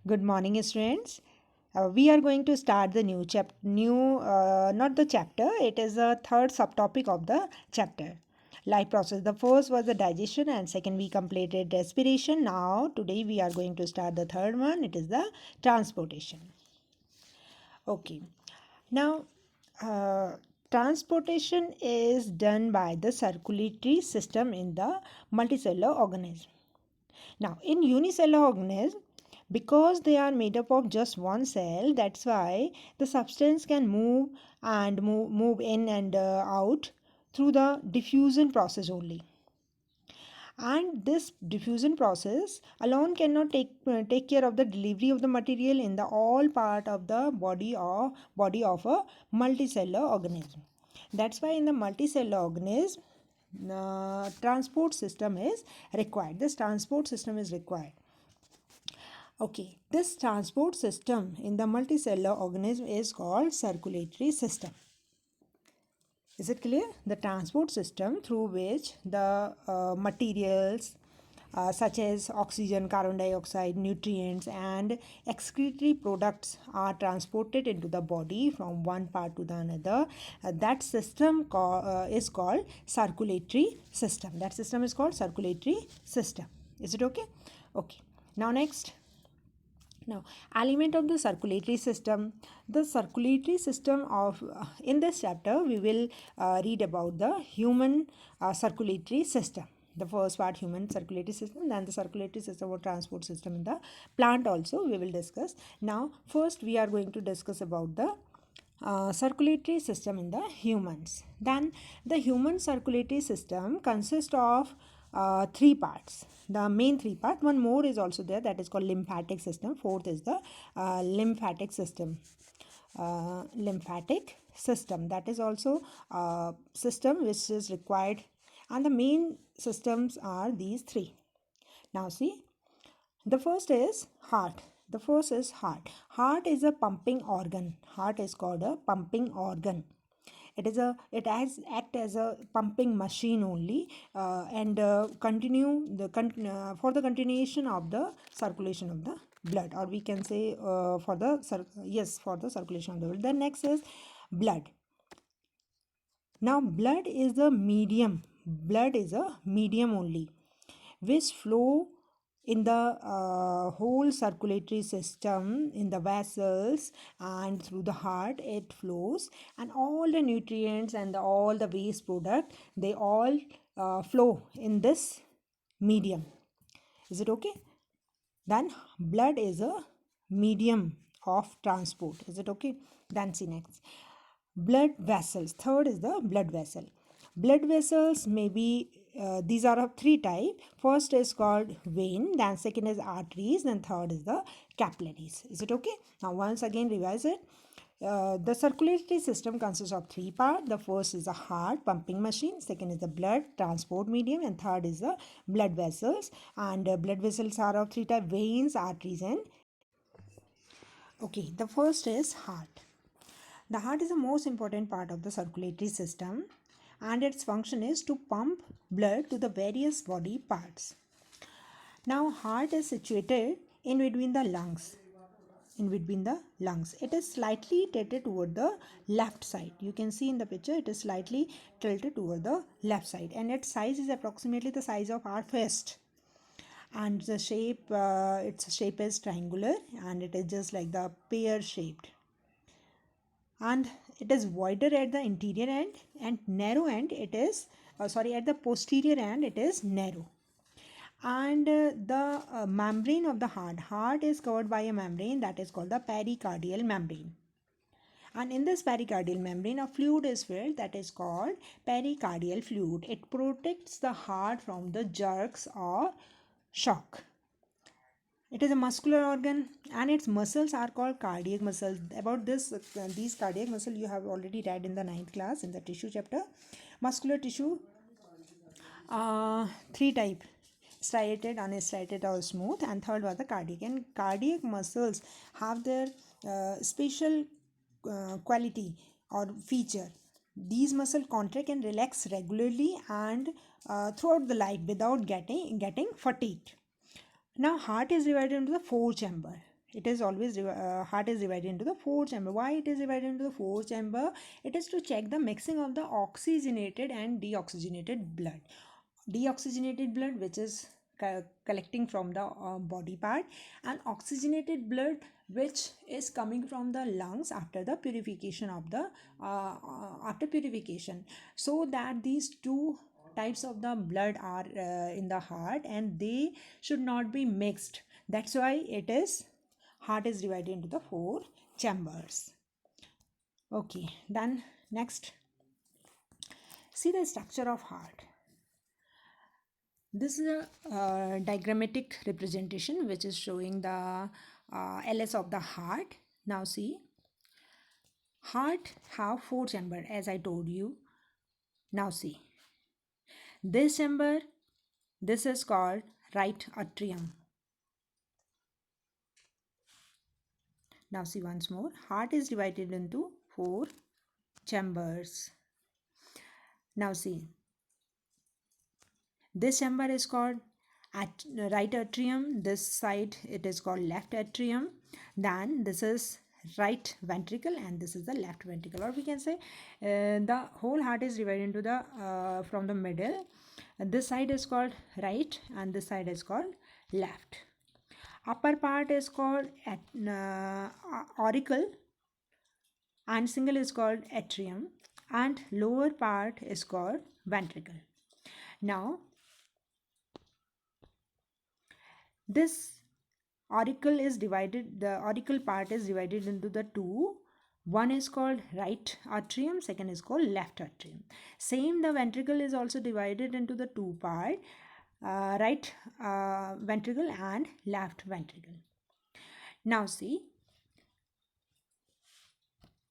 Good morning, students. We are going to start the new chapter. Not the chapter. It is the third subtopic of the chapter. Life process. The first was the digestion, and second we completed respiration. Now today we are going to start the third one. It is the transportation. Okay. Now, uh, transportation is done by the circulatory system in the multicellular organism. Now, in unicellular organism, because they are made up of just one cell, that's why the substance can move in and out through the diffusion process only. And this diffusion process alone cannot take care of the delivery of the material in the all part of the body of a multicellular organism. That's why in the multicellular organism, transport system is required. This transport system is required. Okay, this transport system in the multicellular organism is called circulatory system. Is it clear? The transport system through which the materials such as oxygen, carbon dioxide, nutrients, and excretory products are transported into the body from one part to the another. That system is called circulatory system. That system is called circulatory system. Is it okay? Okay. Now next. Now, element of the circulatory system. The circulatory system of in this chapter we will read about the human circulatory system. The first part, human circulatory system, then the circulatory system or transport system in the plant also we will discuss. Now, first we are going to discuss about the circulatory system in the humans. Then the human circulatory system consists of three parts. The main three parts. One more is also there, that is called lymphatic system. Fourth is the lymphatic system. Lymphatic system, that is also a system which is required, and the main systems are these three. Now see, the first is heart. The first is heart. Heart is a pumping organ. Heart is called a pumping organ. It has act as a pumping machine only, and continue the for the continuation of the circulation of the blood, or we can say for the circulation of the blood. The next is blood. Now blood is a medium. Blood is a medium only which flow in the whole circulatory system, in the vessels and through the heart it flows, and all the nutrients and all the waste product, they all flow in this medium. Is it okay? Then blood is a medium of transport. Is it okay? Then see next, blood vessels. Third is the blood vessel. Blood vessels may be these are of three types. First is called vein, then second is arteries, then third is the capillaries. Is it okay? Now once again revise it. The circulatory system consists of three parts. The first is the heart, pumping machine. Second is the blood, transport medium. And third is the blood vessels. And blood vessels are of three types: veins, arteries, and... Okay, the first is heart. The heart is the most important part of the circulatory system, and its function is to pump blood to the various body parts. Now, heart is situated in between the lungs. It is slightly tilted toward the left side. You can see in the picture it is slightly tilted toward the left side, and its size is approximately the size of our fist. And the shape, its shape is triangular, and it is just like the pear shaped. And it is wider at the interior end, and narrow end it is at the posterior end it is narrow. And the membrane of the heart is covered by a membrane that is called the pericardial membrane. And in this pericardial membrane a fluid is filled that is called pericardial fluid. It protects the heart from the jerks or shock. It is a muscular organ, and its muscles are called cardiac muscles. About these cardiac muscles you have already read in the 9th class in the tissue chapter. Muscular tissue, three type: striated, unstriated, or smooth, and third was the cardiac. And cardiac muscles have their special quality or feature. These muscles contract and relax regularly and throughout the life without getting fatigued. Now, heart is divided into the four chambers. It is always heart is divided into the four chamber. Why it is divided into the four chamber? It is to check the mixing of the oxygenated and deoxygenated blood. Deoxygenated blood, which is collecting from the body part, and oxygenated blood, which is coming from the lungs after the purification of the after purification. So that these two types of the blood are in the heart, and they should not be mixed. That's why it is heart is divided into the four chambers. Okay, then next, see the structure of heart. This is a diagrammatic representation which is showing the LS of the heart. Now see, heart have four chamber as I told you. Now see, this chamber, this is called right atrium. Now see once more, heart is divided into four chambers. Now see, this chamber is called right atrium. This side it is called left atrium. Then this is right ventricle and this is the left ventricle, or we can say the whole heart is divided into the from the middle. This side is called right and this side is called left. Upper part is called auricle and single is called atrium, and lower part is called ventricle. Now this auricle is divided, the auricle part is divided into the two. One is called right atrium, second is called left atrium. Same, the ventricle is also divided into the two part, right ventricle and left ventricle. Now see,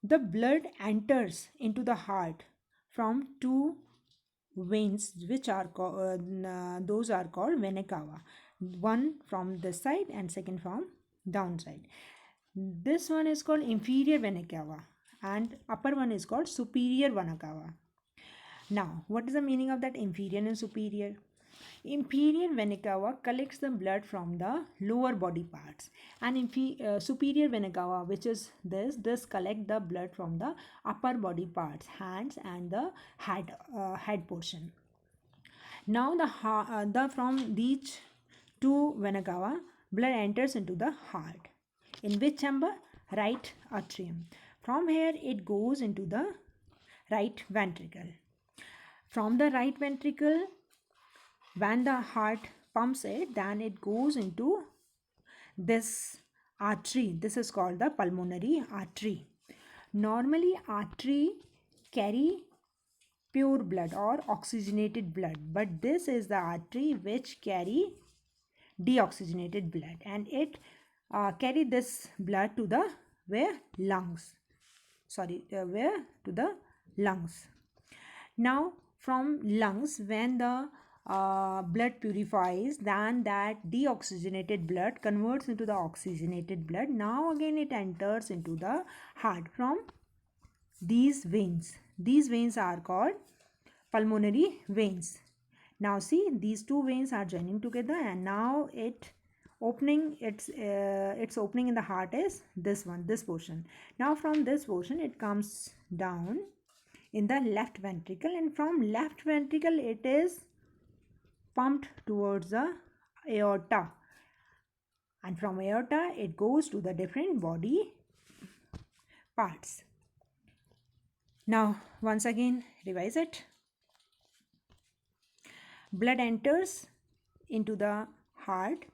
the blood enters into the heart from two veins, which are those are called vena cava. One from this side and second from downside. This one is called inferior vena cava and upper one is called superior vena cava. Now, what is the meaning of that inferior and superior? Inferior vena cava collects the blood from the lower body parts, and superior vena cava, which is this collect the blood from the upper body parts, hands and the head portion. Now the from these two vena cava, blood enters into the heart. In which chamber? Right atrium. From here it goes into the right ventricle. From the right ventricle, when the heart pumps it, then it goes into this artery. This is called the pulmonary artery. Normally artery carry pure blood or oxygenated blood, but this is the artery which carry deoxygenated blood, and it carry this blood to the lungs. Where to the lungs. Now from lungs, when the blood purifies, then that deoxygenated blood converts into the oxygenated blood. Now again it enters into the heart from these veins. These veins are called pulmonary veins. Now see, these two veins are joining together, and now its opening in the heart is this one, this portion. Now from this portion it comes down in the left ventricle, and from left ventricle it is pumped towards the aorta, and from aorta it goes to the different body parts. Now once again revise it. Blood enters into the heart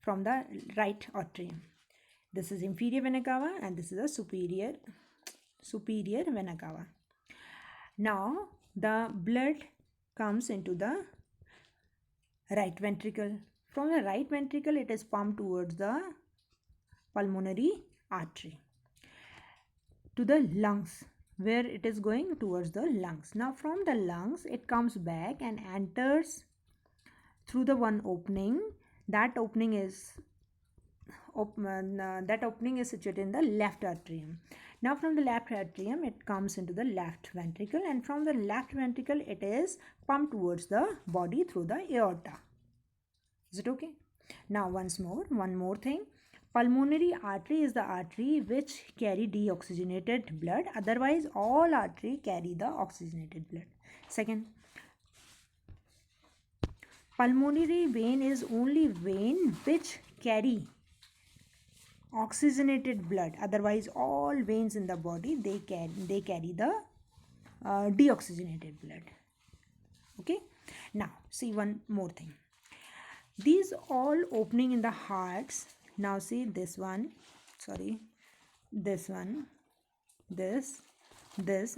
from the right atrium. This is inferior vena cava and this is a superior vena cava. Now the blood comes into the right ventricle. From the right ventricle it is pumped towards the pulmonary artery to the lungs, where it is going towards the lungs. Now from the lungs it comes back and enters through the one opening. That opening is situated in the left atrium. Now from the left atrium it comes into the left ventricle, and from the left ventricle it is pumped towards the body through the aorta. Is it okay? Now one more thing. Pulmonary artery is the artery which carry deoxygenated blood. Otherwise, all artery carry the oxygenated blood. Second, pulmonary vein is only vein which carry oxygenated blood. Otherwise, all veins in the body they carry the deoxygenated blood. Okay. Now see one more thing. These all opening in the hearts. Now see this one. Sorry, this one, this,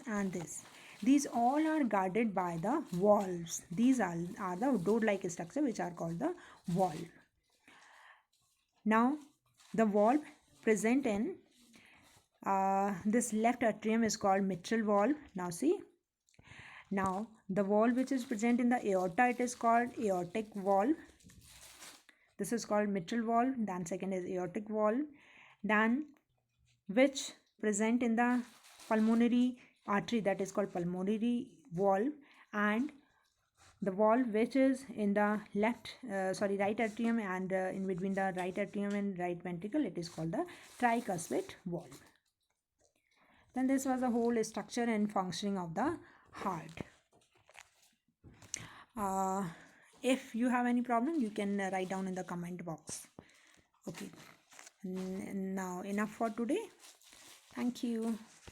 and this. These all are guarded by the valves. These are the door-like structure which are called the valve. Now the valve present in this left atrium is called mitral valve. Now see. Now the valve which is present in the aorta, it is called aortic valve. This is called mitral valve. Then second is aortic valve. Then which present in the pulmonary artery, that is called pulmonary valve, and the valve which is in the right atrium and in between the right atrium and right ventricle, it is called the tricuspid valve. Then this was the whole structure and functioning of the heart. If you have any problem, you can write down in the comment box. Okay, now enough for today. Thank you.